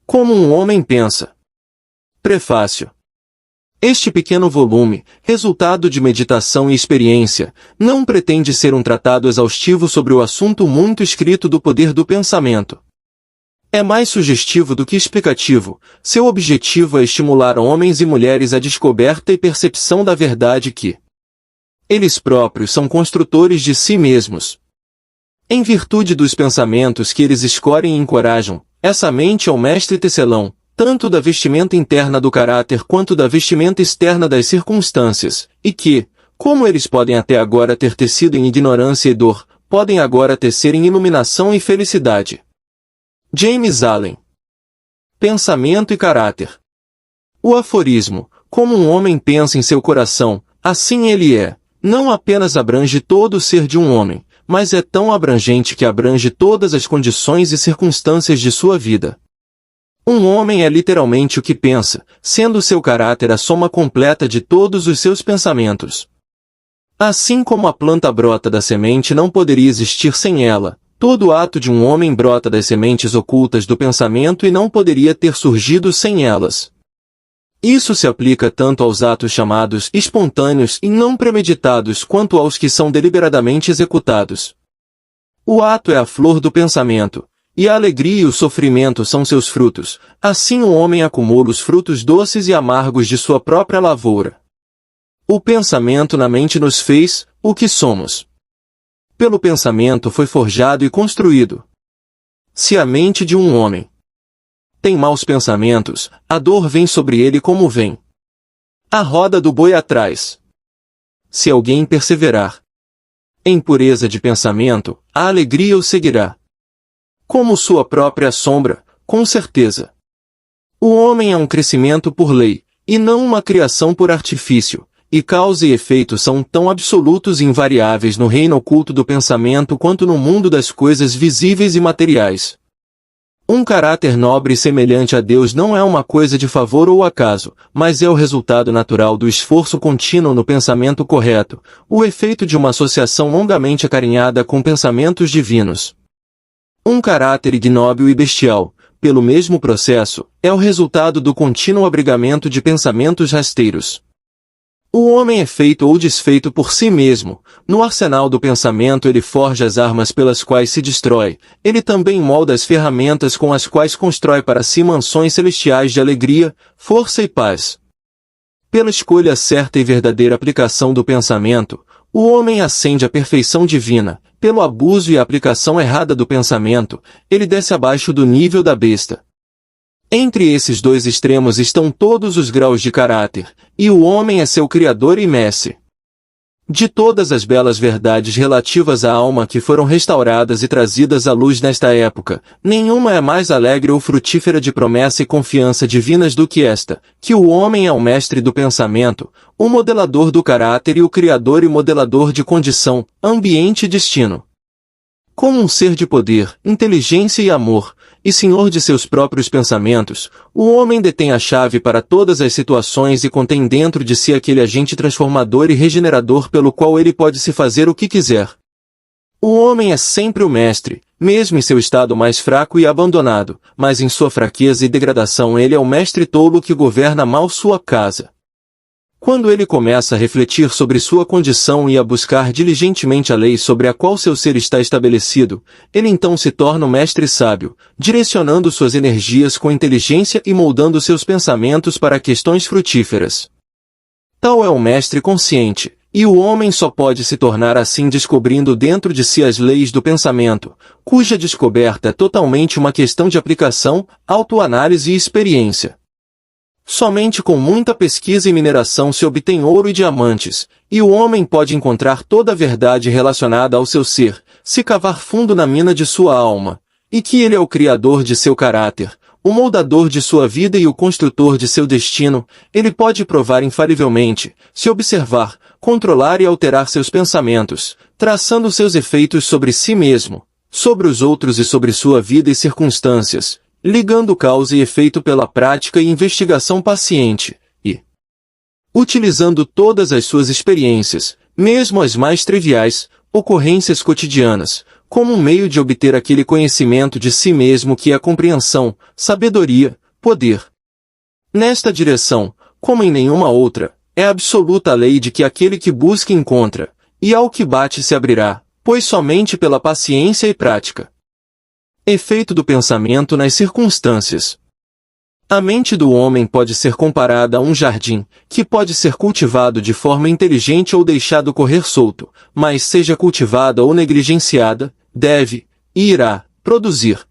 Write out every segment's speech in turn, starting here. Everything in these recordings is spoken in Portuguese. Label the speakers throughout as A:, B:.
A: Como um homem pensa. Prefácio. Este pequeno volume, resultado de meditação e experiência, não pretende ser um tratado exaustivo sobre o assunto muito escrito do poder do pensamento. É mais sugestivo do que explicativo. Seu objetivo é estimular homens e mulheres à descoberta e percepção da verdade que eles próprios são construtores de si mesmos. Em virtude dos pensamentos que eles escolhem e encorajam, essa mente é o mestre tecelão, tanto da vestimenta interna do caráter quanto da vestimenta externa das circunstâncias, e que, como eles podem até agora ter tecido em ignorância e dor, podem agora tecer em iluminação e felicidade. James Allen. Pensamento e caráter. O aforismo, como um homem pensa em seu coração, assim ele é, não apenas abrange todo o ser de um homem, mas é tão abrangente que abrange todas as condições e circunstâncias de sua vida. Um homem é literalmente o que pensa, sendo seu caráter a soma completa de todos os seus pensamentos. Assim como a planta brota da semente não poderia existir sem ela, todo ato de um homem brota das sementes ocultas do pensamento e não poderia ter surgido sem elas. Isso se aplica tanto aos atos chamados espontâneos e não premeditados quanto aos que são deliberadamente executados. O ato é a flor do pensamento, e a alegria e o sofrimento são seus frutos, assim o homem acumula os frutos doces e amargos de sua própria lavoura. O pensamento na mente nos fez o que somos. Pelo pensamento foi forjado e construído. Se a mente de um homem tem maus pensamentos, a dor vem sobre ele como vem a roda do boi atrás. Se alguém perseverar em pureza de pensamento, a alegria o seguirá. Como sua própria sombra, com certeza. O homem é um crescimento por lei, e não uma criação por artifício, e causa e efeito são tão absolutos e invariáveis no reino oculto do pensamento quanto no mundo das coisas visíveis e materiais. Um caráter nobre e semelhante a Deus não é uma coisa de favor ou acaso, mas é o resultado natural do esforço contínuo no pensamento correto, o efeito de uma associação longamente acarinhada com pensamentos divinos. Um caráter ignóbil e bestial, pelo mesmo processo, é o resultado do contínuo abrigamento de pensamentos rasteiros. O homem é feito ou desfeito por si mesmo. No arsenal do pensamento ele forja as armas pelas quais se destrói. Ele também molda as ferramentas com as quais constrói para si mansões celestiais de alegria, força e paz. Pela escolha certa e verdadeira aplicação do pensamento, o homem ascende à perfeição divina. Pelo abuso e a aplicação errada do pensamento, ele desce abaixo do nível da besta. Entre esses dois extremos estão todos os graus de caráter, e o homem é seu criador e mestre. De todas as belas verdades relativas à alma que foram restauradas e trazidas à luz nesta época, nenhuma é mais alegre ou frutífera de promessa e confiança divinas do que esta, que o homem é o mestre do pensamento, o modelador do caráter e o criador e modelador de condição, ambiente e destino. Como um ser de poder, inteligência e amor, e senhor de seus próprios pensamentos, o homem detém a chave para todas as situações e contém dentro de si aquele agente transformador e regenerador pelo qual ele pode se fazer o que quiser. O homem é sempre o mestre, mesmo em seu estado mais fraco e abandonado, mas em sua fraqueza e degradação ele é o mestre tolo que governa mal sua casa. Quando ele começa a refletir sobre sua condição e a buscar diligentemente a lei sobre a qual seu ser está estabelecido, ele então se torna um mestre sábio, direcionando suas energias com inteligência e moldando seus pensamentos para questões frutíferas. Tal é o mestre consciente, e o homem só pode se tornar assim descobrindo dentro de si as leis do pensamento, cuja descoberta é totalmente uma questão de aplicação, autoanálise e experiência. Somente com muita pesquisa e mineração se obtém ouro e diamantes, e o homem pode encontrar toda a verdade relacionada ao seu ser, se cavar fundo na mina de sua alma, e que ele é o criador de seu caráter, o moldador de sua vida e o construtor de seu destino. Ele pode provar infalivelmente, se observar, controlar e alterar seus pensamentos, traçando seus efeitos sobre si mesmo, sobre os outros e sobre sua vida e circunstâncias, ligando causa e efeito pela prática e investigação paciente, e utilizando todas as suas experiências, mesmo as mais triviais, ocorrências cotidianas, como um meio de obter aquele conhecimento de si mesmo que é compreensão, sabedoria, poder. Nesta direção, como em nenhuma outra, é absoluta a lei de que aquele que busca encontra, e ao que bate se abrirá, pois somente pela paciência e prática. Efeito do pensamento nas circunstâncias. A mente do homem pode ser comparada a um jardim, que pode ser cultivado de forma inteligente ou deixado correr solto, mas seja cultivada ou negligenciada, deve, e irá, produzir.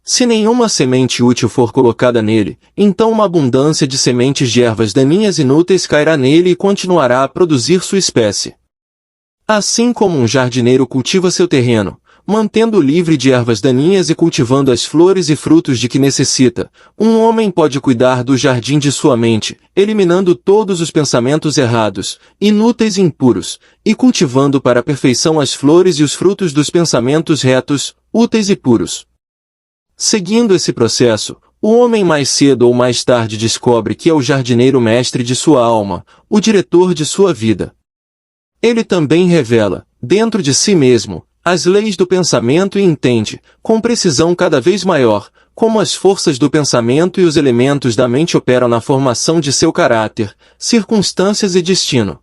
A: Se nenhuma semente útil for colocada nele, então uma abundância de sementes de ervas daninhas inúteis cairá nele e continuará a produzir sua espécie. Assim como um jardineiro cultiva seu terreno, mantendo-o livre de ervas daninhas e cultivando as flores e frutos de que necessita, um homem pode cuidar do jardim de sua mente, eliminando todos os pensamentos errados, inúteis e impuros, e cultivando para a perfeição as flores e os frutos dos pensamentos retos, úteis e puros. Seguindo esse processo, o homem mais cedo ou mais tarde descobre que é o jardineiro mestre de sua alma, o diretor de sua vida. Ele também revela, dentro de si mesmo, as leis do pensamento e entende, com precisão cada vez maior, como as forças do pensamento e os elementos da mente operam na formação de seu caráter, circunstâncias e destino.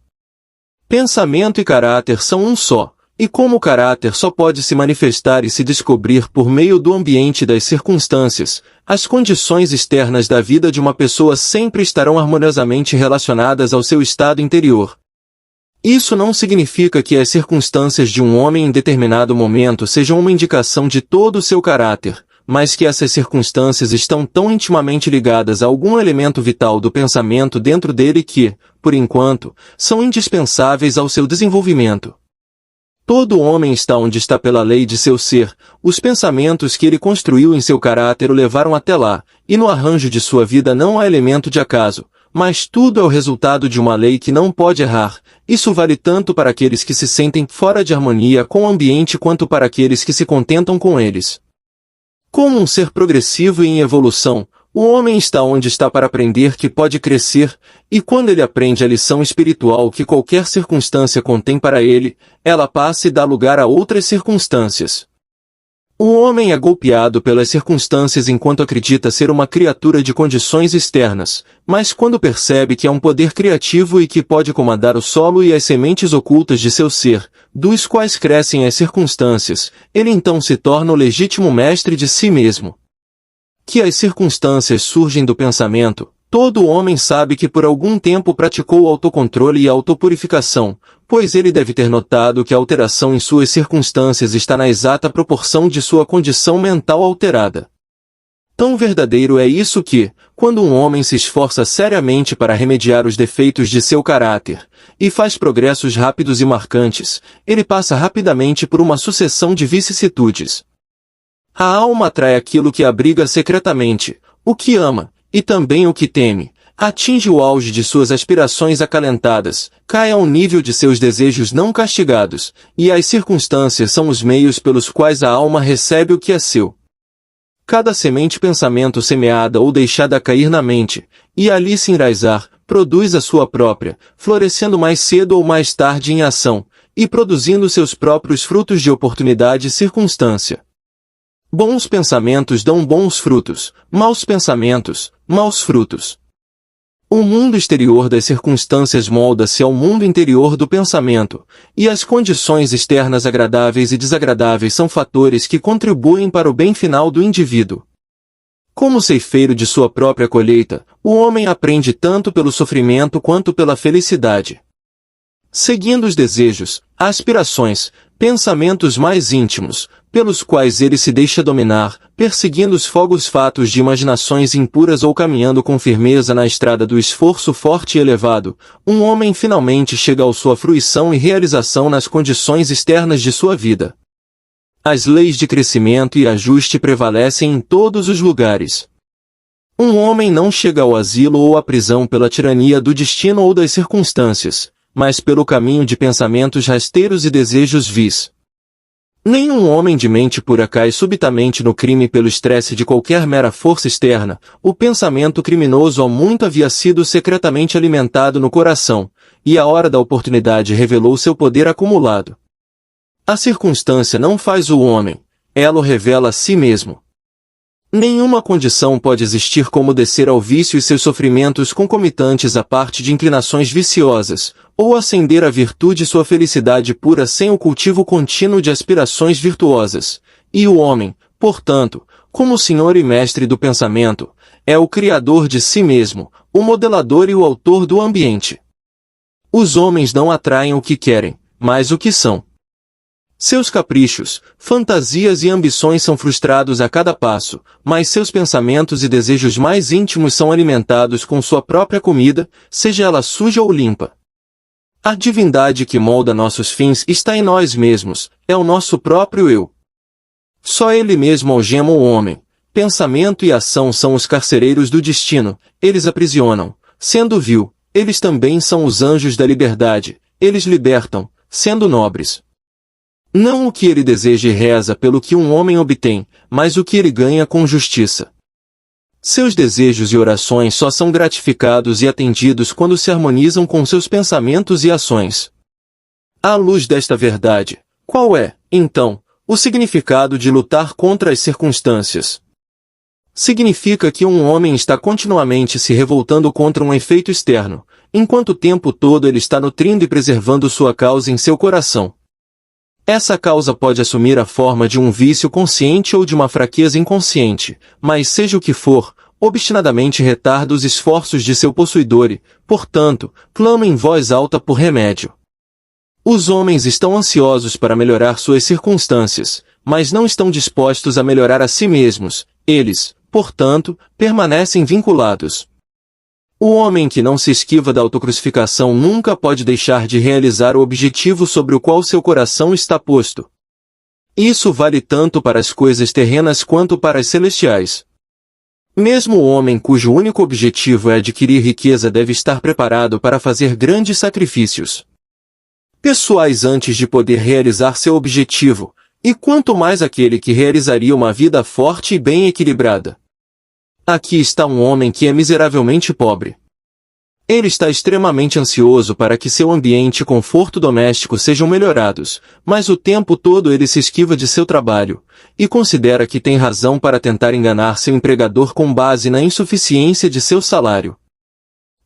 A: Pensamento e caráter são um só, e como o caráter só pode se manifestar e se descobrir por meio do ambiente e das circunstâncias, as condições externas da vida de uma pessoa sempre estarão harmoniosamente relacionadas ao seu estado interior. Isso não significa que as circunstâncias de um homem em determinado momento sejam uma indicação de todo o seu caráter, mas que essas circunstâncias estão tão intimamente ligadas a algum elemento vital do pensamento dentro dele que, por enquanto, são indispensáveis ao seu desenvolvimento. Todo homem está onde está pela lei de seu ser, os pensamentos que ele construiu em seu caráter o levaram até lá, e no arranjo de sua vida não há elemento de acaso, mas tudo é o resultado de uma lei que não pode errar. Isso vale tanto para aqueles que se sentem fora de harmonia com o ambiente quanto para aqueles que se contentam com eles. Como um ser progressivo e em evolução, o homem está onde está para aprender que pode crescer, e quando ele aprende a lição espiritual que qualquer circunstância contém para ele, ela passa e dá lugar a outras circunstâncias. O homem é golpeado pelas circunstâncias enquanto acredita ser uma criatura de condições externas, mas quando percebe que é um poder criativo e que pode comandar o solo e as sementes ocultas de seu ser, dos quais crescem as circunstâncias, ele então se torna o legítimo mestre de si mesmo. Que as circunstâncias surgem do pensamento, todo homem sabe que por algum tempo praticou o autocontrole e a autopurificação, pois ele deve ter notado que a alteração em suas circunstâncias está na exata proporção de sua condição mental alterada. Tão verdadeiro é isso que, quando um homem se esforça seriamente para remediar os defeitos de seu caráter, e faz progressos rápidos e marcantes, ele passa rapidamente por uma sucessão de vicissitudes. A alma atrai aquilo que abriga secretamente, o que ama, e também o que teme, atinge o auge de suas aspirações acalentadas, cai ao nível de seus desejos não castigados, e as circunstâncias são os meios pelos quais a alma recebe o que é seu. Cada semente pensamento semeada ou deixada cair na mente, e ali se enraizar, produz a sua própria, florescendo mais cedo ou mais tarde em ação, e produzindo seus próprios frutos de oportunidade e circunstância. Bons pensamentos dão bons frutos, maus pensamentos, maus frutos. O mundo exterior das circunstâncias molda-se ao mundo interior do pensamento, e as condições externas agradáveis e desagradáveis são fatores que contribuem para o bem final do indivíduo. Como ceifeiro de sua própria colheita, o homem aprende tanto pelo sofrimento quanto pela felicidade. Seguindo os desejos, aspirações, pensamentos mais íntimos, pelos quais ele se deixa dominar, perseguindo os fogos fatos de imaginações impuras ou caminhando com firmeza na estrada do esforço forte e elevado, um homem finalmente chega à sua fruição e realização nas condições externas de sua vida. As leis de crescimento e ajuste prevalecem em todos os lugares. Um homem não chega ao asilo ou à prisão pela tirania do destino ou das circunstâncias, mas pelo caminho de pensamentos rasteiros e desejos vis. Nenhum homem de mente pura cai subitamente no crime pelo estresse de qualquer mera força externa. O pensamento criminoso há muito havia sido secretamente alimentado no coração, e a hora da oportunidade revelou seu poder acumulado. A circunstância não faz o homem, ela o revela a si mesmo. Nenhuma condição pode existir como descer ao vício e seus sofrimentos concomitantes à parte de inclinações viciosas, ou ascender à virtude e sua felicidade pura sem o cultivo contínuo de aspirações virtuosas. E o homem, portanto, como senhor e mestre do pensamento, é o criador de si mesmo, o modelador e o autor do ambiente. Os homens não atraem o que querem, mas o que são. Seus caprichos, fantasias e ambições são frustrados a cada passo, mas seus pensamentos e desejos mais íntimos são alimentados com sua própria comida, seja ela suja ou limpa. A divindade que molda nossos fins está em nós mesmos, é o nosso próprio eu. Só ele mesmo algema o homem. Pensamento e ação são os carcereiros do destino, eles aprisionam. Sendo vil, eles também são os anjos da liberdade, eles libertam, sendo nobres. Não o que ele deseja e reza pelo que um homem obtém, mas o que ele ganha com justiça. Seus desejos e orações só são gratificados e atendidos quando se harmonizam com seus pensamentos e ações. À luz desta verdade, qual é, então, o significado de lutar contra as circunstâncias? Significa que um homem está continuamente se revoltando contra um efeito externo, enquanto o tempo todo ele está nutrindo e preservando sua causa em seu coração. Essa causa pode assumir a forma de um vício consciente ou de uma fraqueza inconsciente, mas seja o que for, obstinadamente retarda os esforços de seu possuidor e, portanto, clama em voz alta por remédio. Os homens estão ansiosos para melhorar suas circunstâncias, mas não estão dispostos a melhorar a si mesmos. Eles, portanto, permanecem vinculados. O homem que não se esquiva da autocrucificação nunca pode deixar de realizar o objetivo sobre o qual seu coração está posto. Isso vale tanto para as coisas terrenas quanto para as celestiais. Mesmo o homem cujo único objetivo é adquirir riqueza deve estar preparado para fazer grandes sacrifícios pessoais antes de poder realizar seu objetivo, e quanto mais aquele que realizaria uma vida forte e bem equilibrada. Aqui está um homem que é miseravelmente pobre. Ele está extremamente ansioso para que seu ambiente e conforto doméstico sejam melhorados, mas o tempo todo ele se esquiva de seu trabalho, e considera que tem razão para tentar enganar seu empregador com base na insuficiência de seu salário.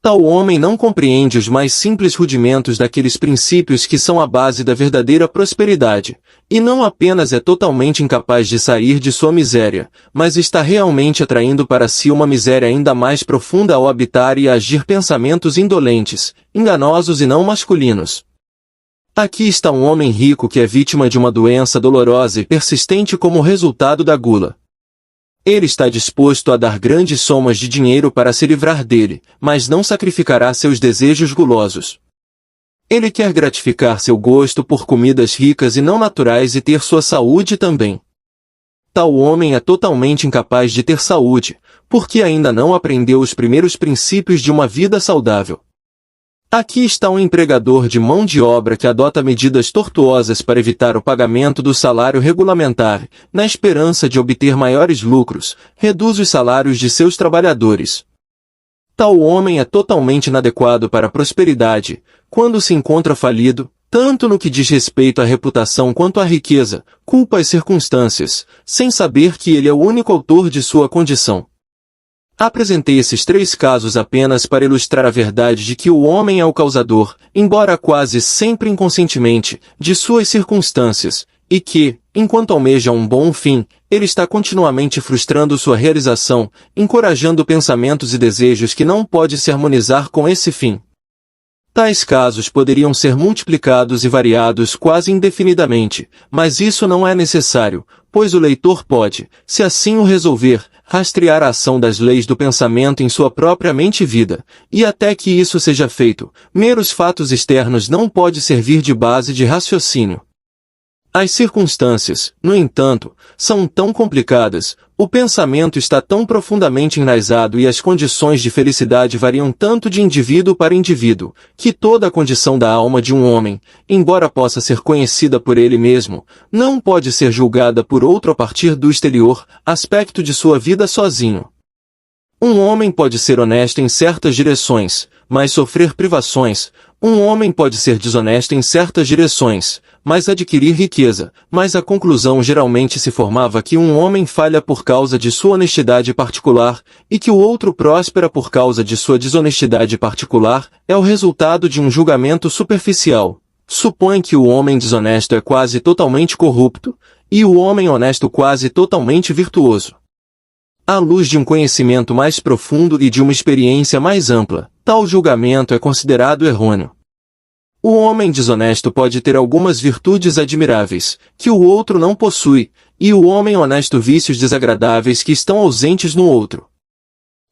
A: Tal homem não compreende os mais simples rudimentos daqueles princípios que são a base da verdadeira prosperidade, e não apenas é totalmente incapaz de sair de sua miséria, mas está realmente atraindo para si uma miséria ainda mais profunda ao habitar e agir pensamentos indolentes, enganosos e não masculinos. Aqui está um homem rico que é vítima de uma doença dolorosa e persistente como resultado da gula. Ele está disposto a dar grandes somas de dinheiro para se livrar dele, mas não sacrificará seus desejos gulosos. Ele quer gratificar seu gosto por comidas ricas e não naturais e ter sua saúde também. Tal homem é totalmente incapaz de ter saúde, porque ainda não aprendeu os primeiros princípios de uma vida saudável. Aqui está um empregador de mão de obra que adota medidas tortuosas para evitar o pagamento do salário regulamentar, na esperança de obter maiores lucros, reduz os salários de seus trabalhadores. Tal homem é totalmente inadequado para a prosperidade, quando se encontra falido, tanto no que diz respeito à reputação quanto à riqueza, culpa as circunstâncias, sem saber que ele é o único autor de sua condição. Apresentei esses 3 casos apenas para ilustrar a verdade de que o homem é o causador, embora quase sempre inconscientemente, de suas circunstâncias, e que, enquanto almeja um bom fim, ele está continuamente frustrando sua realização, encorajando pensamentos e desejos que não pode se harmonizar com esse fim. Tais casos poderiam ser multiplicados e variados quase indefinidamente, mas isso não é necessário, pois o leitor pode, se assim o resolver, rastrear a ação das leis do pensamento em sua própria mente e vida, e até que isso seja feito, meros fatos externos não pode servir de base de raciocínio. As circunstâncias, no entanto, são tão complicadas, o pensamento está tão profundamente enraizado e as condições de felicidade variam tanto de indivíduo para indivíduo, que toda a condição da alma de um homem, embora possa ser conhecida por ele mesmo, não pode ser julgada por outro a partir do exterior, aspecto de sua vida sozinho. Um homem pode ser honesto em certas direções, mas sofrer privações. Um homem pode ser desonesto em certas direções, mas adquirir riqueza, mas a conclusão geralmente se formava que um homem falha por causa de sua honestidade particular, e que o outro próspera por causa de sua desonestidade particular, é o resultado de um julgamento superficial. Supõe que o homem desonesto é quase totalmente corrupto, e o homem honesto quase totalmente virtuoso. À luz de um conhecimento mais profundo e de uma experiência mais ampla, tal julgamento é considerado errôneo. O homem desonesto pode ter algumas virtudes admiráveis, que o outro não possui, e o homem honesto vícios desagradáveis que estão ausentes no outro.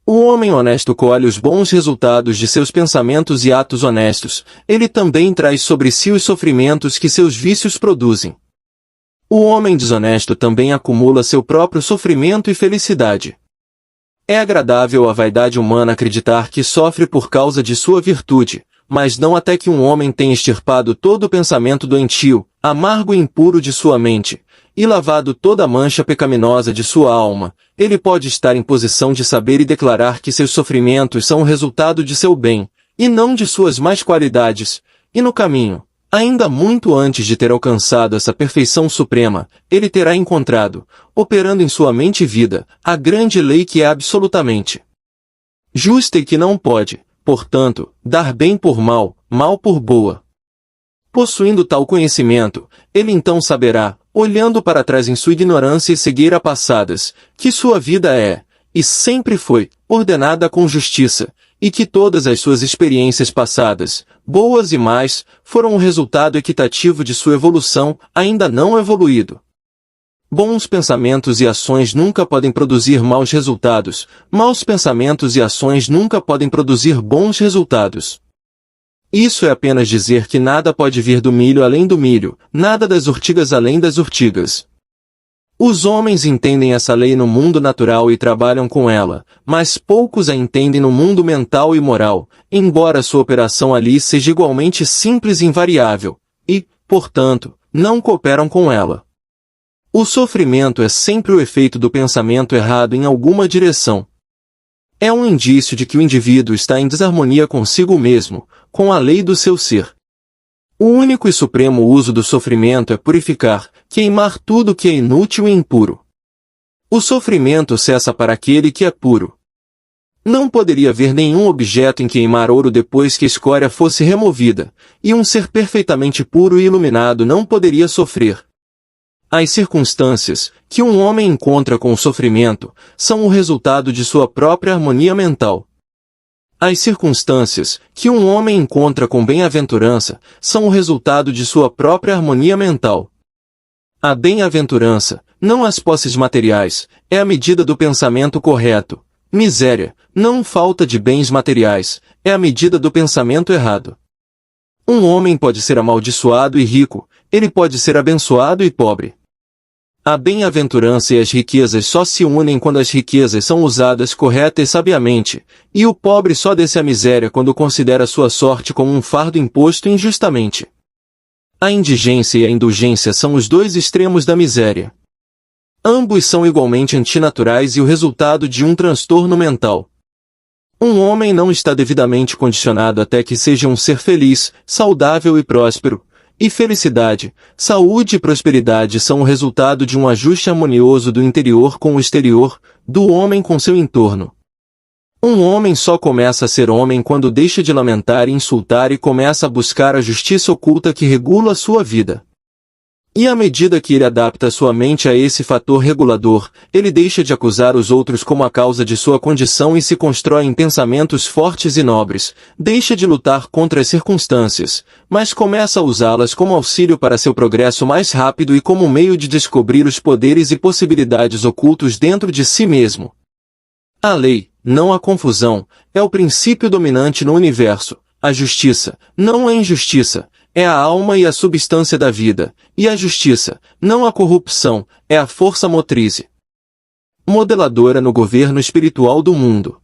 A: O homem honesto colhe os bons resultados de seus pensamentos e atos honestos, ele também traz sobre si os sofrimentos que seus vícios produzem. O homem desonesto também acumula seu próprio sofrimento e felicidade. É agradável à vaidade humana acreditar que sofre por causa de sua virtude, mas não até que um homem tenha extirpado todo o pensamento doentio, amargo e impuro de sua mente, e lavado toda a mancha pecaminosa de sua alma, ele pode estar em posição de saber e declarar que seus sofrimentos são o resultado de seu bem, e não de suas más qualidades, e no caminho, ainda muito antes de ter alcançado essa perfeição suprema, ele terá encontrado, operando em sua mente e vida, a grande lei que é absolutamente justa e que não pode, portanto, dar bem por mal, mal por boa. Possuindo tal conhecimento, ele então saberá, olhando para trás em sua ignorância e cegueira passadas, que sua vida é, e sempre foi, ordenada com justiça, e que todas as suas experiências passadas, boas e más, foram o resultado equitativo de sua evolução, ainda não evoluído. Bons pensamentos e ações nunca podem produzir maus resultados, maus pensamentos e ações nunca podem produzir bons resultados. Isso é apenas dizer que nada pode vir do milho além do milho, nada das urtigas além das urtigas. Os homens entendem essa lei no mundo natural e trabalham com ela, mas poucos a entendem no mundo mental e moral, embora sua operação ali seja igualmente simples e invariável, e, portanto, não cooperam com ela. O sofrimento é sempre o efeito do pensamento errado em alguma direção. É um indício de que o indivíduo está em desarmonia consigo mesmo, com a lei do seu ser. O único e supremo uso do sofrimento é purificar, queimar tudo que é inútil e impuro. O sofrimento cessa para aquele que é puro. Não poderia haver nenhum objeto em queimar ouro depois que a escória fosse removida, e um ser perfeitamente puro e iluminado não poderia sofrer. As circunstâncias que um homem encontra com o sofrimento são o resultado de sua própria harmonia mental. As circunstâncias que um homem encontra com bem-aventurança são o resultado de sua própria harmonia mental. A bem-aventurança, não as posses materiais, é a medida do pensamento correto. Miséria, não falta de bens materiais, é a medida do pensamento errado. Um homem pode ser amaldiçoado e rico, ele pode ser abençoado e pobre. A bem-aventurança e as riquezas só se unem quando as riquezas são usadas correta e sabiamente, e o pobre só desce à miséria quando considera sua sorte como um fardo imposto injustamente. A indigência e a indulgência são os dois extremos da miséria. Ambos são igualmente antinaturais e o resultado de um transtorno mental. Um homem não está devidamente condicionado até que seja um ser feliz, saudável e próspero, e felicidade, saúde e prosperidade são o resultado de um ajuste harmonioso do interior com o exterior, do homem com seu entorno. Um homem só começa a ser homem quando deixa de lamentar e insultar e começa a buscar a justiça oculta que regula a sua vida. E à medida que ele adapta sua mente a esse fator regulador, ele deixa de acusar os outros como a causa de sua condição e se constrói em pensamentos fortes e nobres, deixa de lutar contra as circunstâncias, mas começa a usá-las como auxílio para seu progresso mais rápido e como meio de descobrir os poderes e possibilidades ocultos dentro de si mesmo. A lei, não a confusão, é o princípio dominante no universo. A justiça, não a injustiça, é a alma e a substância da vida, e a justiça, não a corrupção, é a força motriz modeladora no governo espiritual do mundo.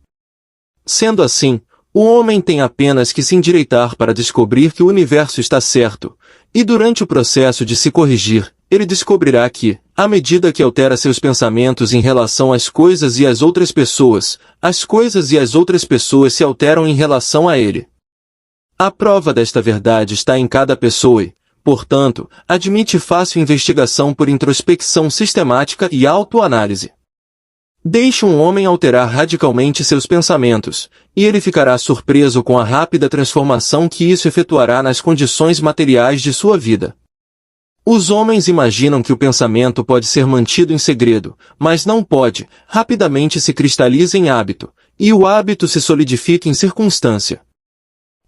A: Sendo assim, o homem tem apenas que se endireitar para descobrir que o universo está certo, e durante o processo de se corrigir, ele descobrirá que, à medida que altera seus pensamentos em relação às coisas e às outras pessoas, as coisas e as outras pessoas se alteram em relação a ele. A prova desta verdade está em cada pessoa e, portanto, admite fácil investigação por introspecção sistemática e autoanálise. Deixe um homem alterar radicalmente seus pensamentos, e ele ficará surpreso com a rápida transformação que isso efetuará nas condições materiais de sua vida. Os homens imaginam que o pensamento pode ser mantido em segredo, mas não pode, rapidamente se cristaliza em hábito, e o hábito se solidifica em circunstância.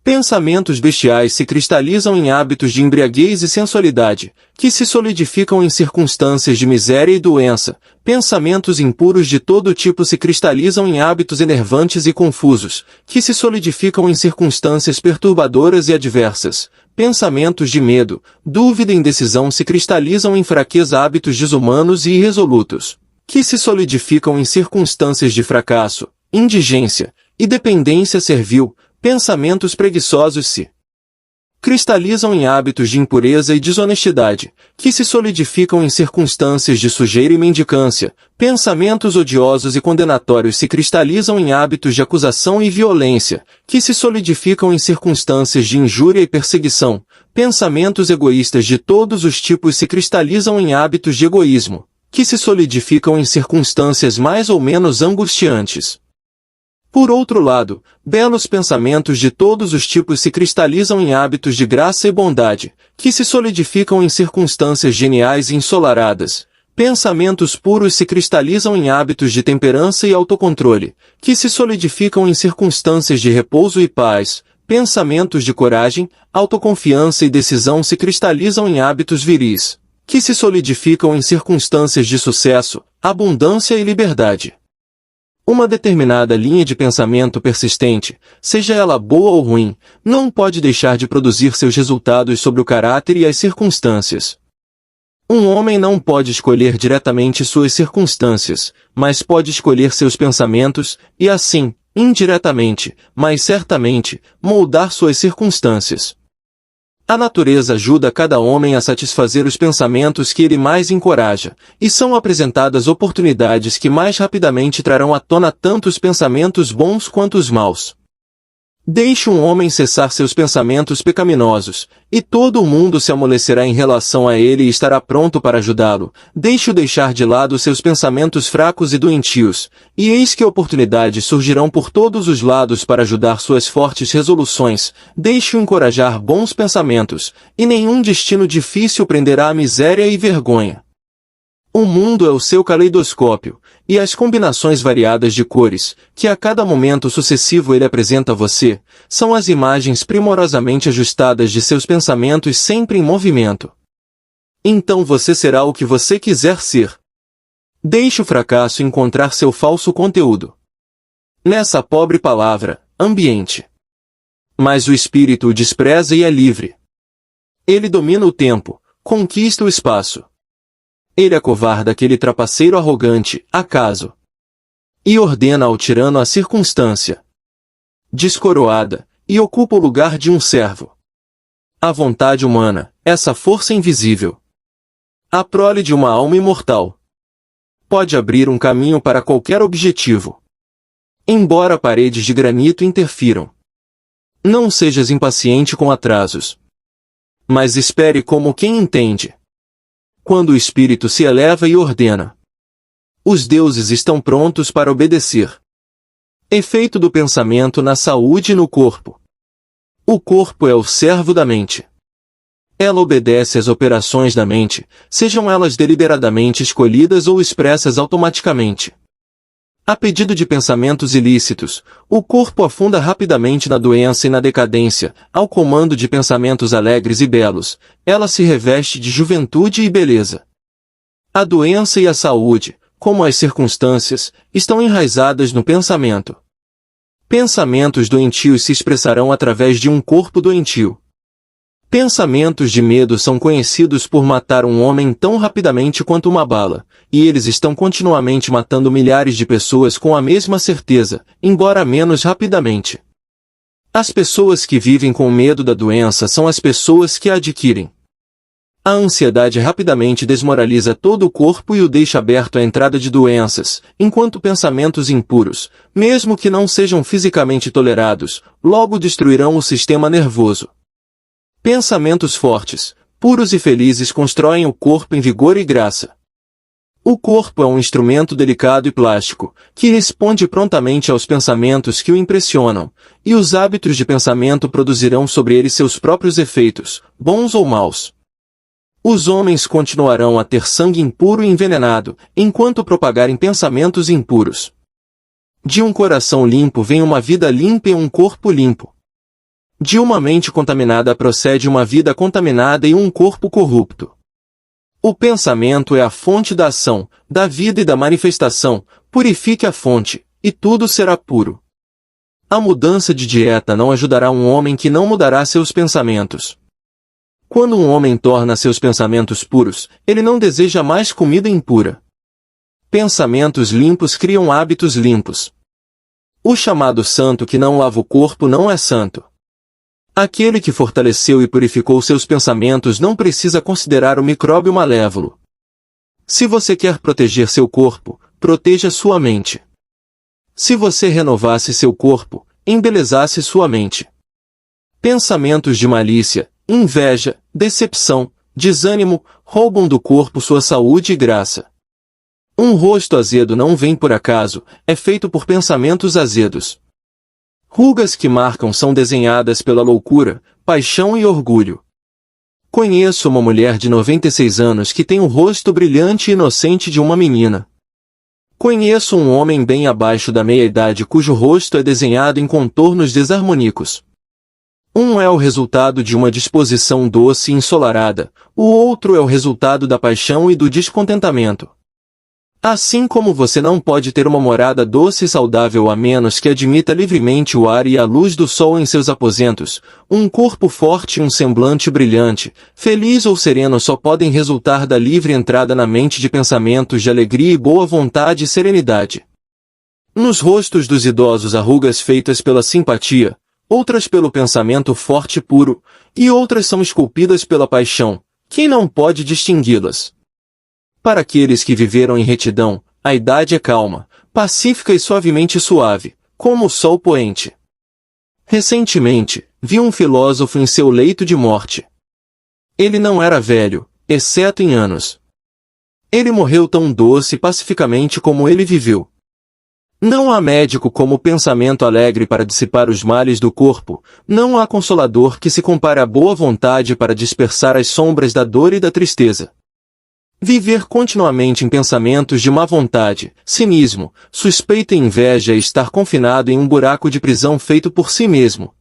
A: Pensamentos bestiais se cristalizam em hábitos de embriaguez e sensualidade, que se solidificam em circunstâncias de miséria e doença. Pensamentos impuros de todo tipo se cristalizam em hábitos enervantes e confusos, que se solidificam em circunstâncias perturbadoras e adversas. Pensamentos de medo, dúvida e indecisão se cristalizam em fraqueza, hábitos desumanos e irresolutos, que se solidificam em circunstâncias de fracasso, indigência e dependência servil. Pensamentos preguiçosos se cristalizam em hábitos de impureza e desonestidade, que se solidificam em circunstâncias de sujeira e mendicância. Pensamentos odiosos e condenatórios se cristalizam em hábitos de acusação e violência, que se solidificam em circunstâncias de injúria e perseguição. Pensamentos egoístas de todos os tipos se cristalizam em hábitos de egoísmo, que se solidificam em circunstâncias mais ou menos angustiantes. Por outro lado, belos pensamentos de todos os tipos se cristalizam em hábitos de graça e bondade, que se solidificam em circunstâncias geniais e ensolaradas. Pensamentos puros se cristalizam em hábitos de temperança e autocontrole, que se solidificam em circunstâncias de repouso e paz. Pensamentos de coragem, autoconfiança e decisão se cristalizam em hábitos viris, que se solidificam em circunstâncias de sucesso, abundância e liberdade. Uma determinada linha de pensamento persistente, seja ela boa ou ruim, não pode deixar de produzir seus resultados sobre o caráter e as circunstâncias. Um homem não pode escolher diretamente suas circunstâncias, mas pode escolher seus pensamentos, e assim, indiretamente, mas certamente, moldar suas circunstâncias. A natureza ajuda cada homem a satisfazer os pensamentos que ele mais encoraja, e são apresentadas oportunidades que mais rapidamente trarão à tona tanto os pensamentos bons quanto os maus. Deixe um homem cessar seus pensamentos pecaminosos, e todo o mundo se amolecerá em relação a ele e estará pronto para ajudá-lo. Deixe-o deixar de lado seus pensamentos fracos e doentios, e eis que oportunidades surgirão por todos os lados para ajudar suas fortes resoluções. Deixe-o encorajar bons pensamentos, e nenhum destino difícil prenderá a miséria e vergonha. O mundo é o seu caleidoscópio, e as combinações variadas de cores, que a cada momento sucessivo ele apresenta a você, são as imagens primorosamente ajustadas de seus pensamentos sempre em movimento. Então você será o que você quiser ser. Deixe o fracasso encontrar seu falso conteúdo nessa pobre palavra, ambiente. Mas o espírito o despreza e é livre. Ele domina o tempo, conquista o espaço. Ele acovarda aquele trapaceiro arrogante, acaso, e ordena ao tirano a circunstância descoroada, e ocupa o lugar de um servo. A vontade humana, essa força invisível, a prole de uma alma imortal, pode abrir um caminho para qualquer objetivo. Embora paredes de granito interfiram, não sejas impaciente com atrasos, mas espere como quem entende. Quando o espírito se eleva e ordena, os deuses estão prontos para obedecer. Efeito do pensamento na saúde e no corpo. O corpo é o servo da mente. Ela obedece às operações da mente, sejam elas deliberadamente escolhidas ou expressas automaticamente. A pedido de pensamentos ilícitos, o corpo afunda rapidamente na doença e na decadência. Ao comando de pensamentos alegres e belos, ela se reveste de juventude e beleza. A doença e a saúde, como as circunstâncias, estão enraizadas no pensamento. Pensamentos doentios se expressarão através de um corpo doentio. Pensamentos de medo são conhecidos por matar um homem tão rapidamente quanto uma bala, e eles estão continuamente matando milhares de pessoas com a mesma certeza, embora menos rapidamente. As pessoas que vivem com medo da doença são as pessoas que a adquirem. A ansiedade rapidamente desmoraliza todo o corpo e o deixa aberto à entrada de doenças, enquanto pensamentos impuros, mesmo que não sejam fisicamente tolerados, logo destruirão o sistema nervoso. Pensamentos fortes, puros e felizes constroem o corpo em vigor e graça. O corpo é um instrumento delicado e plástico, que responde prontamente aos pensamentos que o impressionam, e os hábitos de pensamento produzirão sobre ele seus próprios efeitos, bons ou maus. Os homens continuarão a ter sangue impuro e envenenado, enquanto propagarem pensamentos impuros. De um coração limpo vem uma vida limpa e um corpo limpo. De uma mente contaminada procede uma vida contaminada e um corpo corrupto. O pensamento é a fonte da ação, da vida e da manifestação. Purifique a fonte, e tudo será puro. A mudança de dieta não ajudará um homem que não mudará seus pensamentos. Quando um homem torna seus pensamentos puros, ele não deseja mais comida impura. Pensamentos limpos criam hábitos limpos. O chamado santo que não lava o corpo não é santo. Aquele que fortaleceu e purificou seus pensamentos não precisa considerar o micróbio malévolo. Se você quer proteger seu corpo, proteja sua mente. Se você renovasse seu corpo, embelezasse sua mente. Pensamentos de malícia, inveja, decepção, desânimo, roubam do corpo sua saúde e graça. Um rosto azedo não vem por acaso, é feito por pensamentos azedos. Rugas que marcam são desenhadas pela loucura, paixão e orgulho. Conheço uma mulher de 96 anos que tem o rosto brilhante e inocente de uma menina. Conheço um homem bem abaixo da meia-idade cujo rosto é desenhado em contornos desarmônicos. Um é o resultado de uma disposição doce e ensolarada, o outro é o resultado da paixão e do descontentamento. Assim como você não pode ter uma morada doce e saudável a menos que admita livremente o ar e a luz do sol em seus aposentos, um corpo forte e um semblante brilhante, feliz ou sereno só podem resultar da livre entrada na mente de pensamentos de alegria e boa vontade e serenidade. Nos rostos dos idosos há rugas feitas pela simpatia, outras pelo pensamento forte e puro, e outras são esculpidas pela paixão. Quem não pode distingui-las? Para aqueles que viveram em retidão, a idade é calma, pacífica e suavemente suave, como o sol poente. Recentemente, vi um filósofo em seu leito de morte. Ele não era velho, exceto em anos. Ele morreu tão doce e pacificamente como ele viveu. Não há médico como o pensamento alegre para dissipar os males do corpo, não há consolador que se compare à boa vontade para dispersar as sombras da dor e da tristeza. Viver continuamente em pensamentos de má vontade, cinismo, suspeita e inveja é estar confinado em um buraco de prisão feito por si mesmo.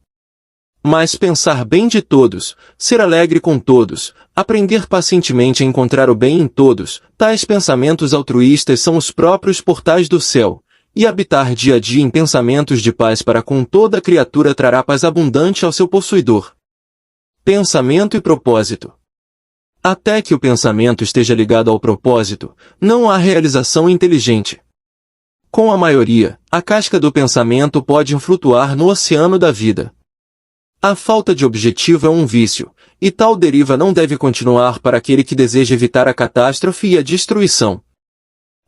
A: Mas pensar bem de todos, ser alegre com todos, aprender pacientemente a encontrar o bem em todos, tais pensamentos altruístas são os próprios portais do céu, e habitar dia a dia em pensamentos de paz para com toda criatura trará paz abundante ao seu possuidor. Pensamento e propósito. Até que o pensamento esteja ligado ao propósito, não há realização inteligente. Com a maioria, a casca do pensamento pode flutuar no oceano da vida. A falta de objetivo é um vício, e tal deriva não deve continuar para aquele que deseja evitar a catástrofe e a destruição.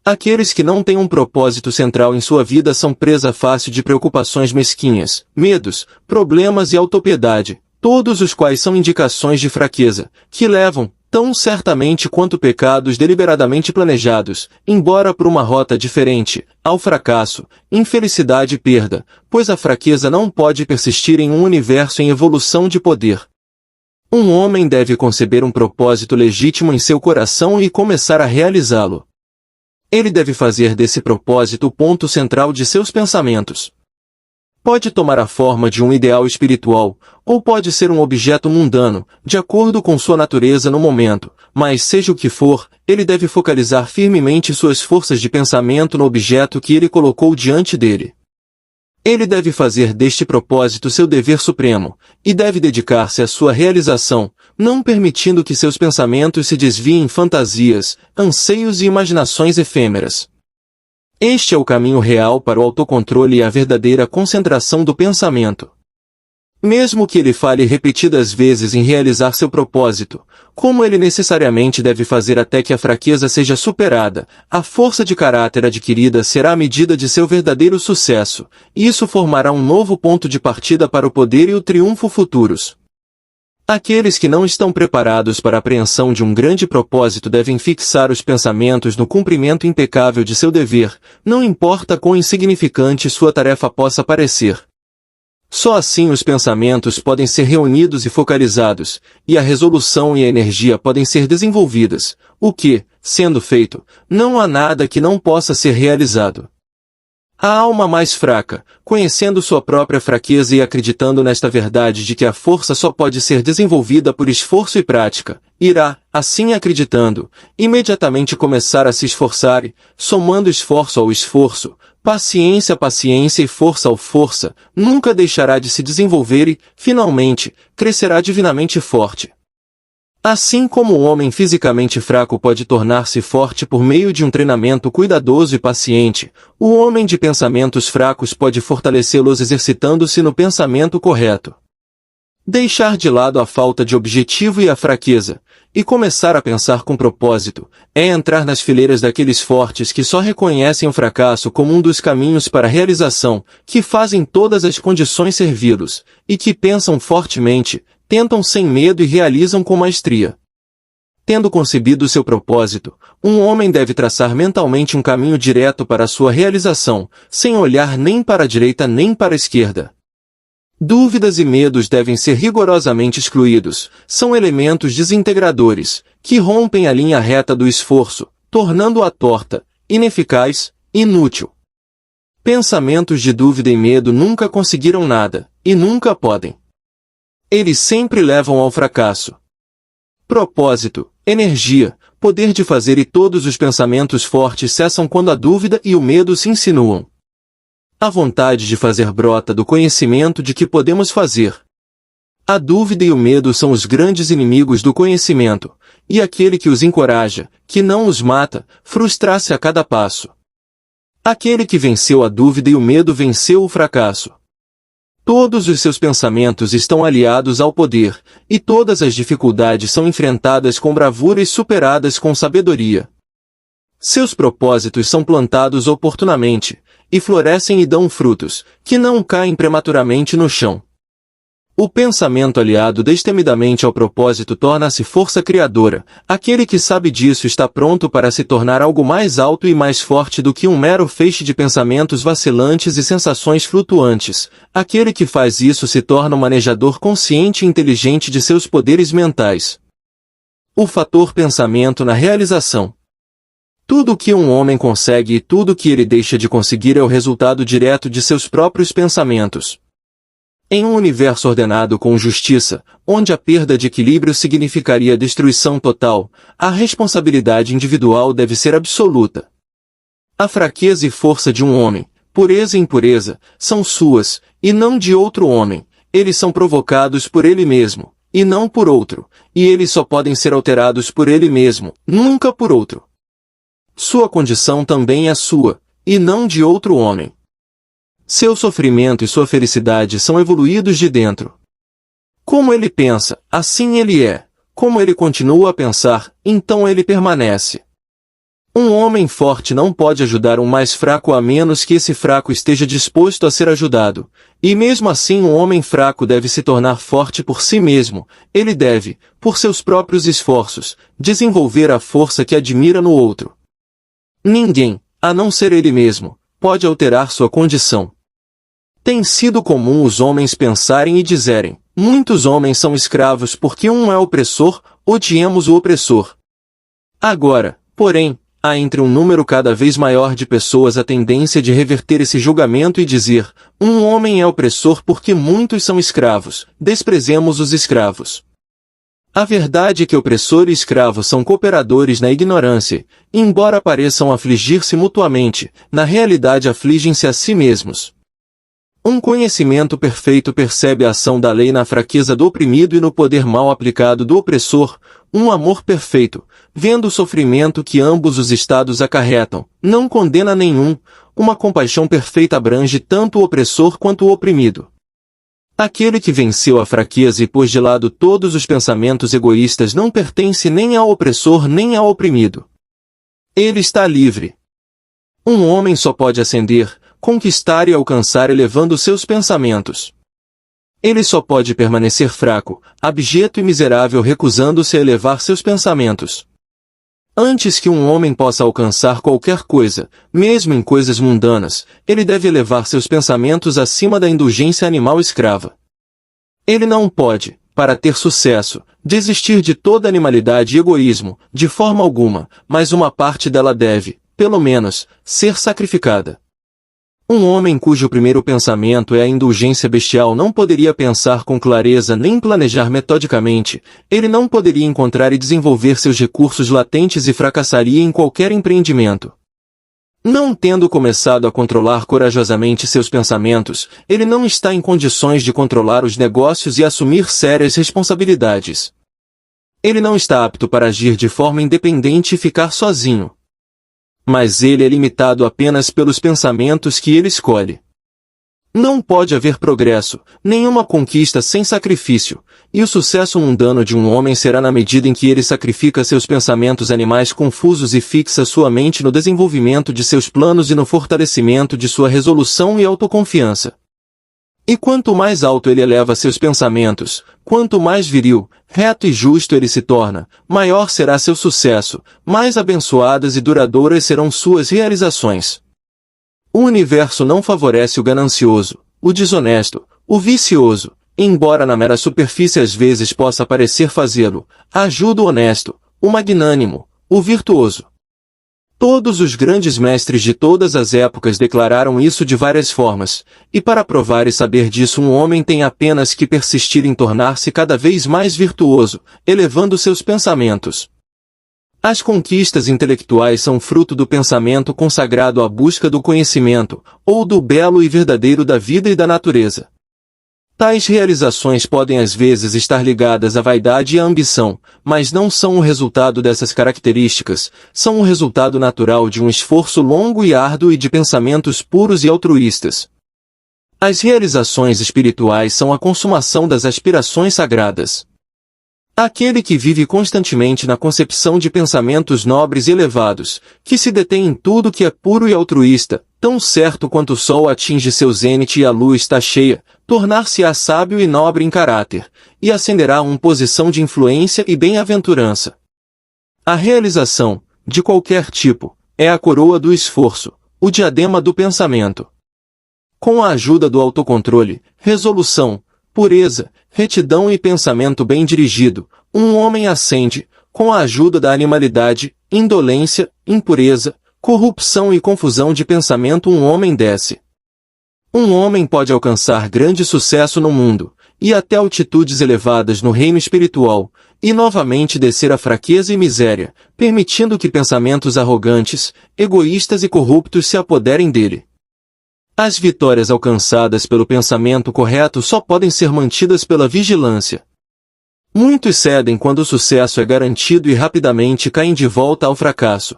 A: Aqueles que não têm um propósito central em sua vida são presa fácil de preocupações mesquinhas, medos, problemas e autopiedade, todos os quais são indicações de fraqueza, que levam, tão certamente quanto pecados deliberadamente planejados, embora por uma rota diferente, ao fracasso, infelicidade e perda, pois a fraqueza não pode persistir em um universo em evolução de poder. Um homem deve conceber um propósito legítimo em seu coração e começar a realizá-lo. Ele deve fazer desse propósito o ponto central de seus pensamentos. Pode tomar a forma de um ideal espiritual, ou pode ser um objeto mundano, de acordo com sua natureza no momento, mas seja o que for, ele deve focalizar firmemente suas forças de pensamento no objeto que ele colocou diante dele. Ele deve fazer deste propósito seu dever supremo, e deve dedicar-se à sua realização, não permitindo que seus pensamentos se desviem em fantasias, anseios e imaginações efêmeras. Este é o caminho real para o autocontrole e a verdadeira concentração do pensamento. Mesmo que ele falhe repetidas vezes em realizar seu propósito, como ele necessariamente deve fazer até que a fraqueza seja superada, a força de caráter adquirida será a medida de seu verdadeiro sucesso, e isso formará um novo ponto de partida para o poder e o triunfo futuros. Aqueles que não estão preparados para a apreensão de um grande propósito devem fixar os pensamentos no cumprimento impecável de seu dever, não importa quão insignificante sua tarefa possa parecer. Só assim os pensamentos podem ser reunidos e focalizados, e a resolução e a energia podem ser desenvolvidas, o que, sendo feito, não há nada que não possa ser realizado. A alma mais fraca, conhecendo sua própria fraqueza e acreditando nesta verdade de que a força só pode ser desenvolvida por esforço e prática, irá, assim acreditando, imediatamente começar a se esforçar e, somando esforço ao esforço, paciência a paciência e força ao força, nunca deixará de se desenvolver e, finalmente, crescerá divinamente forte. Assim como o homem fisicamente fraco pode tornar-se forte por meio de um treinamento cuidadoso e paciente, o homem de pensamentos fracos pode fortalecê-los exercitando-se no pensamento correto. Deixar de lado a falta de objetivo e a fraqueza, e começar a pensar com propósito, é entrar nas fileiras daqueles fortes que só reconhecem o fracasso como um dos caminhos para a realização, que fazem todas as condições servi-los, e que pensam fortemente, tentam sem medo e realizam com maestria. Tendo concebido seu propósito, um homem deve traçar mentalmente um caminho direto para a sua realização, sem olhar nem para a direita nem para a esquerda. Dúvidas e medos devem ser rigorosamente excluídos, são elementos desintegradores, que rompem a linha reta do esforço, tornando-a torta, ineficaz, inútil. Pensamentos de dúvida e medo nunca conseguiram nada, e nunca podem. Eles sempre levam ao fracasso. Propósito, energia, poder de fazer e todos os pensamentos fortes cessam quando a dúvida e o medo se insinuam. A vontade de fazer brota do conhecimento de que podemos fazer. A dúvida e o medo são os grandes inimigos do conhecimento, e aquele que os encoraja, que não os mata, frustra-se a cada passo. Aquele que venceu a dúvida e o medo venceu o fracasso. Todos os seus pensamentos estão aliados ao poder, e todas as dificuldades são enfrentadas com bravura e superadas com sabedoria. Seus propósitos são plantados oportunamente, e florescem e dão frutos, que não caem prematuramente no chão. O pensamento aliado destemidamente ao propósito torna-se força criadora. Aquele que sabe disso está pronto para se tornar algo mais alto e mais forte do que um mero feixe de pensamentos vacilantes e sensações flutuantes. Aquele que faz isso se torna um manejador consciente e inteligente de seus poderes mentais. O fator pensamento na realização. Tudo o que um homem consegue e tudo o que ele deixa de conseguir é o resultado direto de seus próprios pensamentos. Em um universo ordenado com justiça, onde a perda de equilíbrio significaria destruição total, a responsabilidade individual deve ser absoluta. A fraqueza e força de um homem, pureza e impureza, são suas, e não de outro homem. Eles são provocados por ele mesmo, e não por outro, e eles só podem ser alterados por ele mesmo, nunca por outro. Sua condição também é sua, e não de outro homem. Seu sofrimento e sua felicidade são evoluídos de dentro. Como ele pensa, assim ele é. Como ele continua a pensar, então ele permanece. Um homem forte não pode ajudar um mais fraco a menos que esse fraco esteja disposto a ser ajudado. E mesmo assim um homem fraco deve se tornar forte por si mesmo. Ele deve, por seus próprios esforços, desenvolver a força que admira no outro. Ninguém, a não ser ele mesmo, pode alterar sua condição. Tem sido comum os homens pensarem e dizerem: muitos homens são escravos porque um é opressor, odiemos o opressor. Agora, porém, há entre um número cada vez maior de pessoas a tendência de reverter esse julgamento e dizer: um homem é opressor porque muitos são escravos, desprezemos os escravos. A verdade é que opressor e escravo são cooperadores na ignorância, e embora pareçam afligir-se mutuamente, na realidade afligem-se a si mesmos. Um conhecimento perfeito percebe a ação da lei na fraqueza do oprimido e no poder mal aplicado do opressor. Um amor perfeito, vendo o sofrimento que ambos os estados acarretam, não condena nenhum. Uma compaixão perfeita abrange tanto o opressor quanto o oprimido. Aquele que venceu a fraqueza e pôs de lado todos os pensamentos egoístas não pertence nem ao opressor nem ao oprimido. Ele está livre. Um homem só pode ascender, conquistar e alcançar elevando seus pensamentos. Ele só pode permanecer fraco, abjeto e miserável recusando-se a elevar seus pensamentos. Antes que um homem possa alcançar qualquer coisa, mesmo em coisas mundanas, ele deve elevar seus pensamentos acima da indulgência animal escrava. Ele não pode, para ter sucesso, desistir de toda animalidade e egoísmo, de forma alguma, mas uma parte dela deve, pelo menos, ser sacrificada. Um homem cujo primeiro pensamento é a indulgência bestial não poderia pensar com clareza nem planejar metodicamente, ele não poderia encontrar e desenvolver seus recursos latentes e fracassaria em qualquer empreendimento. Não tendo começado a controlar corajosamente seus pensamentos, ele não está em condições de controlar os negócios e assumir sérias responsabilidades. Ele não está apto para agir de forma independente e ficar sozinho. Mas ele é limitado apenas pelos pensamentos que ele escolhe. Não pode haver progresso, nenhuma conquista sem sacrifício, e o sucesso mundano de um homem será na medida em que ele sacrifica seus pensamentos animais confusos e fixa sua mente no desenvolvimento de seus planos e no fortalecimento de sua resolução e autoconfiança. E quanto mais alto ele eleva seus pensamentos, quanto mais viril, reto e justo ele se torna, maior será seu sucesso, mais abençoadas e duradouras serão suas realizações. O universo não favorece o ganancioso, o desonesto, o vicioso, embora na mera superfície às vezes possa parecer fazê-lo, ajuda o honesto, o magnânimo, o virtuoso. Todos os grandes mestres de todas as épocas declararam isso de várias formas, e para provar e saber disso um homem tem apenas que persistir em tornar-se cada vez mais virtuoso, elevando seus pensamentos. As conquistas intelectuais são fruto do pensamento consagrado à busca do conhecimento, ou do belo e verdadeiro da vida e da natureza. Tais realizações podem às vezes estar ligadas à vaidade e à ambição, mas não são o resultado dessas características, são o resultado natural de um esforço longo e árduo e de pensamentos puros e altruístas. As realizações espirituais são a consumação das aspirações sagradas. Aquele que vive constantemente na concepção de pensamentos nobres e elevados, que se detém em tudo que é puro e altruísta, tão certo quanto o sol atinge seu zênite e a lua está cheia, tornar-se-á sábio e nobre em caráter, e ascenderá a uma posição de influência e bem-aventurança. A realização, de qualquer tipo, é a coroa do esforço, o diadema do pensamento. Com a ajuda do autocontrole, resolução, pureza, retidão e pensamento bem dirigido, um homem ascende, com a ajuda da animalidade, indolência, impureza, corrupção e confusão de pensamento um homem desce. Um homem pode alcançar grande sucesso no mundo, e até altitudes elevadas no reino espiritual, e novamente descer à fraqueza e miséria, permitindo que pensamentos arrogantes, egoístas e corruptos se apoderem dele. As vitórias alcançadas pelo pensamento correto só podem ser mantidas pela vigilância. Muitos cedem quando o sucesso é garantido e rapidamente caem de volta ao fracasso.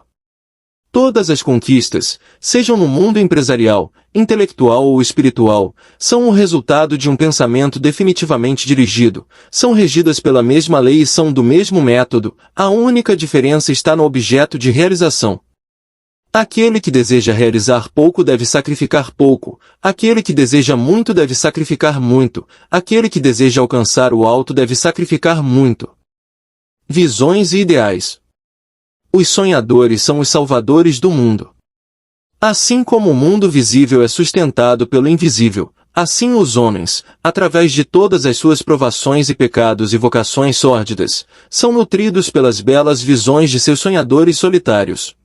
A: Todas as conquistas, sejam no mundo empresarial, intelectual ou espiritual, são o resultado de um pensamento definitivamente dirigido, são regidas pela mesma lei e são do mesmo método, a única diferença está no objeto de realização. Aquele que deseja realizar pouco deve sacrificar pouco, aquele que deseja muito deve sacrificar muito, aquele que deseja alcançar o alto deve sacrificar muito. Visões e ideais. Os sonhadores são os salvadores do mundo. Assim como o mundo visível é sustentado pelo invisível, assim os homens, através de todas as suas provações e pecados e vocações sórdidas, são nutridos pelas belas visões de seus sonhadores solitários.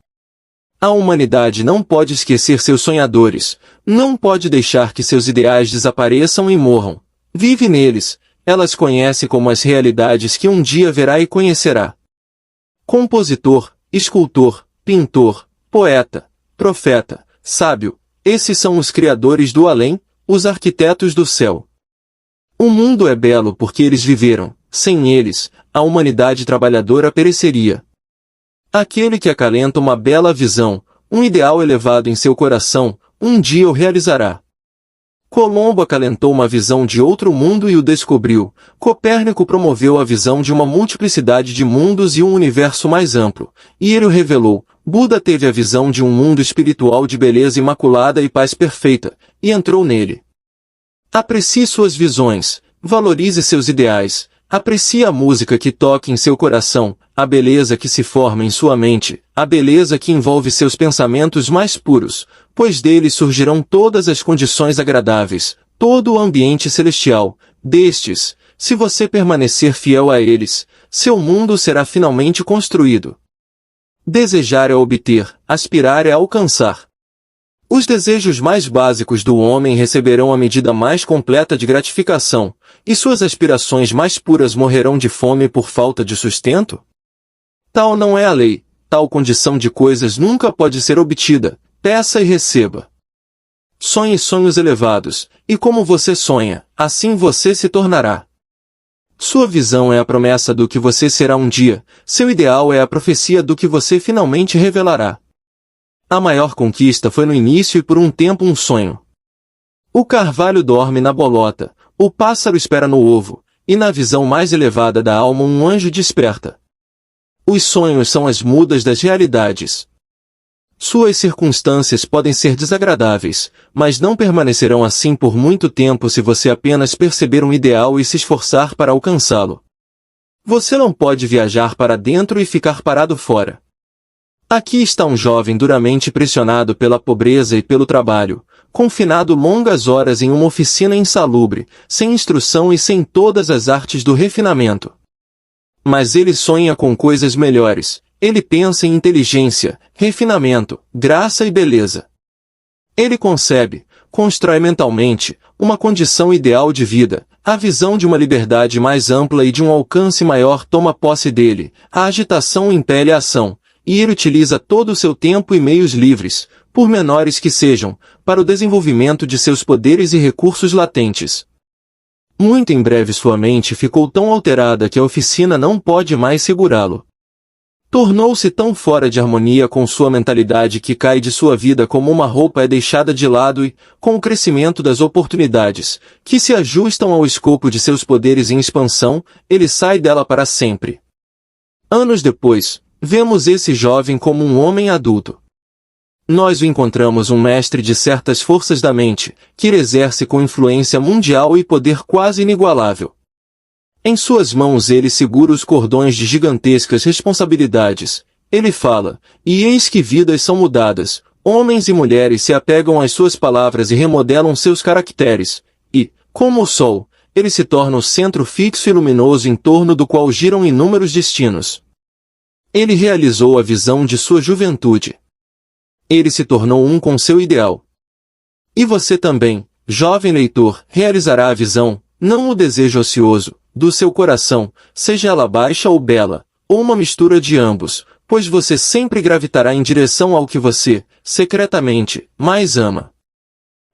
A: A humanidade não pode esquecer seus sonhadores, não pode deixar que seus ideais desapareçam e morram. Vive neles, elas conhece como as realidades que um dia verá e conhecerá. Compositor, escultor, pintor, poeta, profeta, sábio, esses são os criadores do além, os arquitetos do céu. O mundo é belo porque eles viveram, sem eles, a humanidade trabalhadora pereceria. Aquele que acalenta uma bela visão, um ideal elevado em seu coração, um dia o realizará. Colombo acalentou uma visão de outro mundo e o descobriu. Copérnico promoveu a visão de uma multiplicidade de mundos e um universo mais amplo, e ele o revelou. Buda teve a visão de um mundo espiritual de beleza imaculada e paz perfeita, e entrou nele. Aprecie suas visões, valorize seus ideais, aprecie a música que toca em seu coração, a beleza que se forma em sua mente, a beleza que envolve seus pensamentos mais puros, pois deles surgirão todas as condições agradáveis, todo o ambiente celestial. Destes, se você permanecer fiel a eles, seu mundo será finalmente construído. Desejar é obter, aspirar é alcançar. Os desejos mais básicos do homem receberão a medida mais completa de gratificação, e suas aspirações mais puras morrerão de fome por falta de sustento? Tal não é a lei, tal condição de coisas nunca pode ser obtida, peça e receba. Sonhe sonhos elevados, e como você sonha, assim você se tornará. Sua visão é a promessa do que você será um dia, seu ideal é a profecia do que você finalmente revelará. A maior conquista foi no início e por um tempo um sonho. O carvalho dorme na bolota, o pássaro espera no ovo, e na visão mais elevada da alma um anjo desperta. Os sonhos são as mudas das realidades. Suas circunstâncias podem ser desagradáveis, mas não permanecerão assim por muito tempo se você apenas perceber um ideal e se esforçar para alcançá-lo. Você não pode viajar para dentro e ficar parado fora. Aqui está um jovem duramente pressionado pela pobreza e pelo trabalho, confinado longas horas em uma oficina insalubre, sem instrução e sem todas as artes do refinamento. Mas ele sonha com coisas melhores, ele pensa em inteligência, refinamento, graça e beleza. Ele concebe, constrói mentalmente, uma condição ideal de vida, a visão de uma liberdade mais ampla e de um alcance maior toma posse dele, a agitação impele a ação, e ele utiliza todo o seu tempo e meios livres, por menores que sejam, para o desenvolvimento de seus poderes e recursos latentes. Muito em breve sua mente ficou tão alterada que a oficina não pode mais segurá-lo. Tornou-se tão fora de harmonia com sua mentalidade que cai de sua vida como uma roupa é deixada de lado e, com o crescimento das oportunidades, que se ajustam ao escopo de seus poderes em expansão, ele sai dela para sempre. Anos depois, vemos esse jovem como um homem adulto. Nós o encontramos um mestre de certas forças da mente, que ele exerce com influência mundial e poder quase inigualável. Em suas mãos ele segura os cordões de gigantescas responsabilidades. Ele fala, e eis que vidas são mudadas, homens e mulheres se apegam às suas palavras e remodelam seus caracteres, e, como o sol, ele se torna o centro fixo e luminoso em torno do qual giram inúmeros destinos. Ele realizou a visão de sua juventude. Ele se tornou um com seu ideal. E você também, jovem leitor, realizará a visão, não o desejo ocioso, do seu coração, seja ela baixa ou bela, ou uma mistura de ambos, pois você sempre gravitará em direção ao que você, secretamente, mais ama.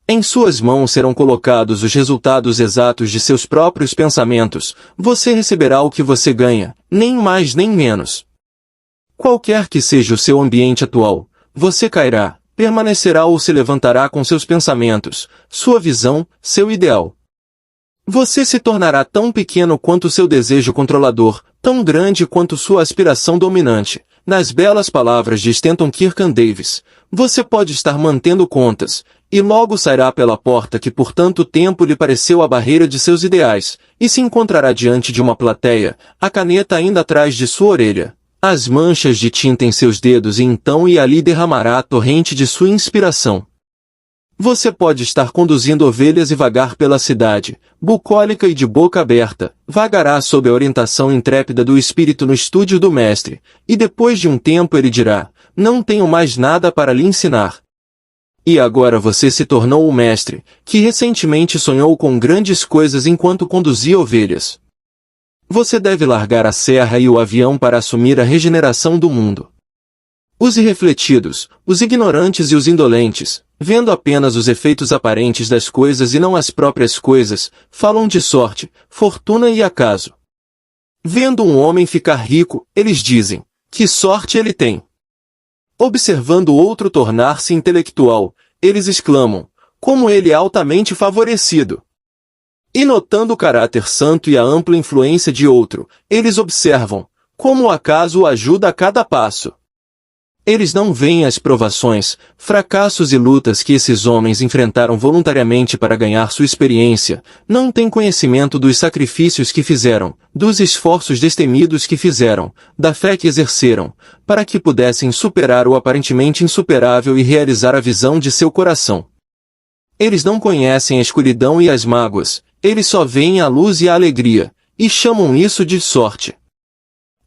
A: Em suas mãos serão colocados os resultados exatos de seus próprios pensamentos, você receberá o que você ganha, nem mais nem menos. Qualquer que seja o seu ambiente atual, você cairá, permanecerá ou se levantará com seus pensamentos, sua visão, seu ideal. Você se tornará tão pequeno quanto seu desejo controlador, tão grande quanto sua aspiração dominante. Nas belas palavras de Stanton Kirkan Davis, você pode estar mantendo contas, e logo sairá pela porta que por tanto tempo lhe pareceu a barreira de seus ideais, e se encontrará diante de uma plateia, a caneta ainda atrás de sua orelha, as manchas de tinta em seus dedos e então ali derramará a torrente de sua inspiração. Você pode estar conduzindo ovelhas e vagar pela cidade, bucólica e de boca aberta, vagará sob a orientação intrépida do espírito no estúdio do mestre, e depois de um tempo ele dirá, não tenho mais nada para lhe ensinar. E agora você se tornou o mestre, que recentemente sonhou com grandes coisas enquanto conduzia ovelhas. Você deve largar a serra e o avião para assumir a regeneração do mundo. Os irrefletidos, os ignorantes e os indolentes, vendo apenas os efeitos aparentes das coisas e não as próprias coisas, falam de sorte, fortuna e acaso. Vendo um homem ficar rico, eles dizem, que sorte ele tem. Observando outro tornar-se intelectual, eles exclamam, como ele é altamente favorecido. E notando o caráter santo e a ampla influência de outro, eles observam, como o acaso o ajuda a cada passo. Eles não veem as provações, fracassos e lutas que esses homens enfrentaram voluntariamente para ganhar sua experiência, não têm conhecimento dos sacrifícios que fizeram, dos esforços destemidos que fizeram, da fé que exerceram, para que pudessem superar o aparentemente insuperável e realizar a visão de seu coração. Eles não conhecem a escuridão e as mágoas, eles só veem a luz e a alegria, e chamam isso de sorte.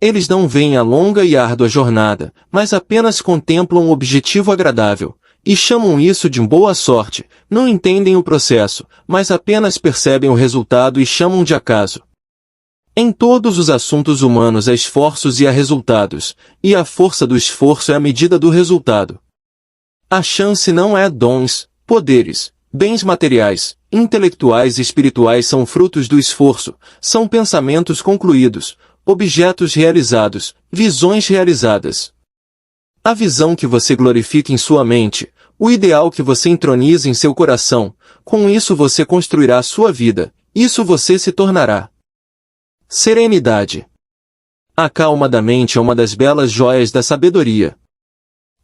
A: Eles não veem a longa e árdua jornada, mas apenas contemplam o objetivo agradável, e chamam isso de boa sorte, não entendem o processo, mas apenas percebem o resultado e chamam de acaso. Em todos os assuntos humanos há esforços e há resultados, e a força do esforço é a medida do resultado. A chance não é dons, poderes, bens materiais, intelectuais e espirituais são frutos do esforço, são pensamentos concluídos, objetos realizados, visões realizadas. A visão que você glorifica em sua mente, o ideal que você entroniza em seu coração, com isso você construirá sua vida, isso você se tornará. Serenidade. A calma da mente é uma das belas joias da sabedoria.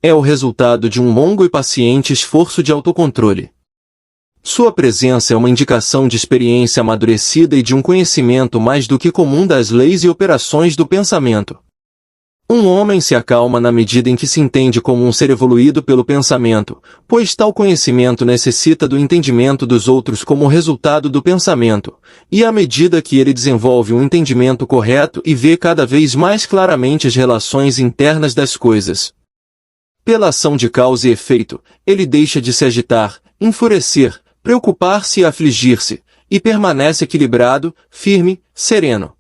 A: É o resultado de um longo e paciente esforço de autocontrole. Sua presença é uma indicação de experiência amadurecida e de um conhecimento mais do que comum das leis e operações do pensamento. Um homem se acalma na medida em que se entende como um ser evoluído pelo pensamento, pois tal conhecimento necessita do entendimento dos outros como resultado do pensamento, e à medida que ele desenvolve um entendimento correto e vê cada vez mais claramente as relações internas das coisas. Pela ação de causa e efeito, ele deixa de se agitar, enfurecer, preocupar-se e afligir-se, e permanece equilibrado, firme, sereno.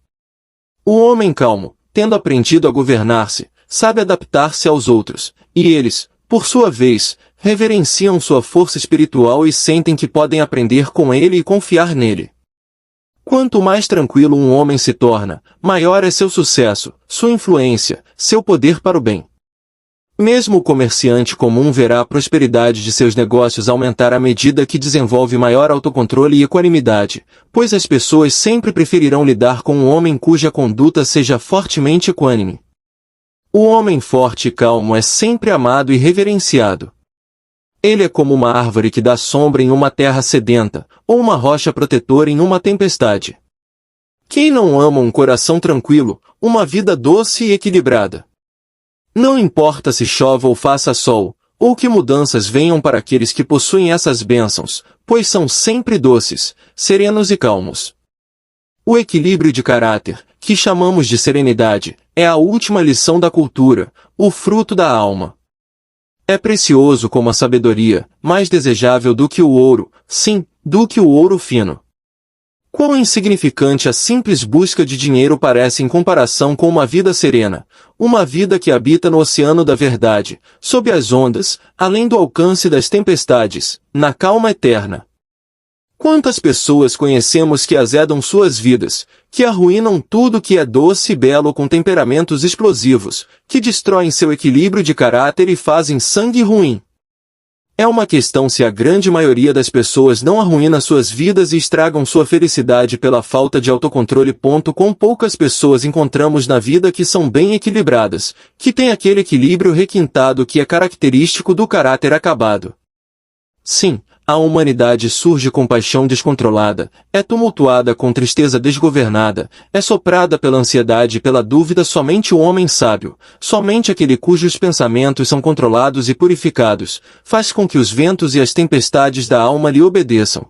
A: O homem calmo, tendo aprendido a governar-se, sabe adaptar-se aos outros, e eles, por sua vez, reverenciam sua força espiritual e sentem que podem aprender com ele e confiar nele. Quanto mais tranquilo um homem se torna, maior é seu sucesso, sua influência, seu poder para o bem. Mesmo o comerciante comum verá a prosperidade de seus negócios aumentar à medida que desenvolve maior autocontrole e equanimidade, pois as pessoas sempre preferirão lidar com um homem cuja conduta seja fortemente equânime. O homem forte e calmo é sempre amado e reverenciado. Ele é como uma árvore que dá sombra em uma terra sedenta, ou uma rocha protetora em uma tempestade. Quem não ama um coração tranquilo, uma vida doce e equilibrada? Não importa se chova ou faça sol, ou que mudanças venham para aqueles que possuem essas bênçãos, pois são sempre doces, serenos e calmos. O equilíbrio de caráter, que chamamos de serenidade, é a última lição da cultura, o fruto da alma. É precioso como a sabedoria, mais desejável do que o ouro, sim, do que o ouro fino. Quão insignificante a simples busca de dinheiro parece em comparação com uma vida serena, uma vida que habita no oceano da verdade, sob as ondas, além do alcance das tempestades, na calma eterna. Quantas pessoas conhecemos que azedam suas vidas, que arruinam tudo que é doce e belo com temperamentos explosivos, que destroem seu equilíbrio de caráter e fazem sangue ruim? É uma questão se a grande maioria das pessoas não arruína suas vidas e estragam sua felicidade pela falta de autocontrole. Com poucas pessoas encontramos na vida que são bem equilibradas, que têm aquele equilíbrio requintado que é característico do caráter acabado. Sim, a humanidade surge com paixão descontrolada, é tumultuada com tristeza desgovernada, é soprada pela ansiedade e pela dúvida. Somente o homem sábio, somente aquele cujos pensamentos são controlados e purificados, faz com que os ventos e as tempestades da alma lhe obedeçam.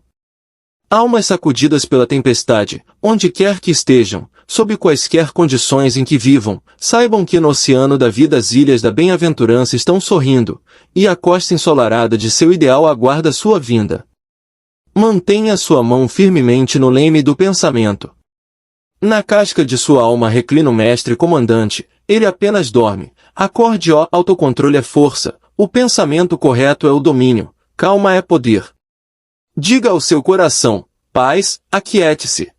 A: Almas sacudidas pela tempestade, onde quer que estejam, sob quaisquer condições em que vivam, saibam que no oceano da vida as ilhas da bem-aventurança estão sorrindo, e a costa ensolarada de seu ideal aguarda sua vinda. Mantenha sua mão firmemente no leme do pensamento. Na casca de sua alma reclina o mestre comandante, ele apenas dorme. Acorde, ó, autocontrole é força, o pensamento correto é o domínio, calma é poder. Diga ao seu coração, paz, aquiete-se.